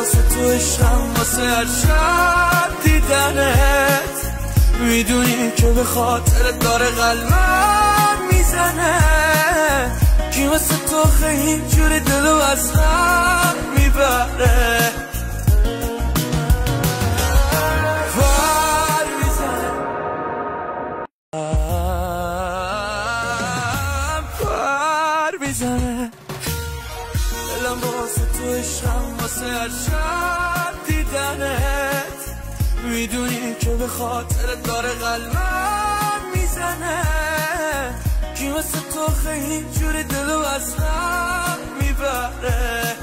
واسه تو عشقم، واسه هر شب دیدنت. میدونی که به خاطرت داره قلبم میزنه، کی واسه تو خیلی جوری دلو از غم میبره. میزنه دلم واسه تو عشقم، واسه هر شب دیدنت. میدونی که به خاطرت داره قلبم میزنه، کی واسه تو خیلی جوری دلو از غم میبره.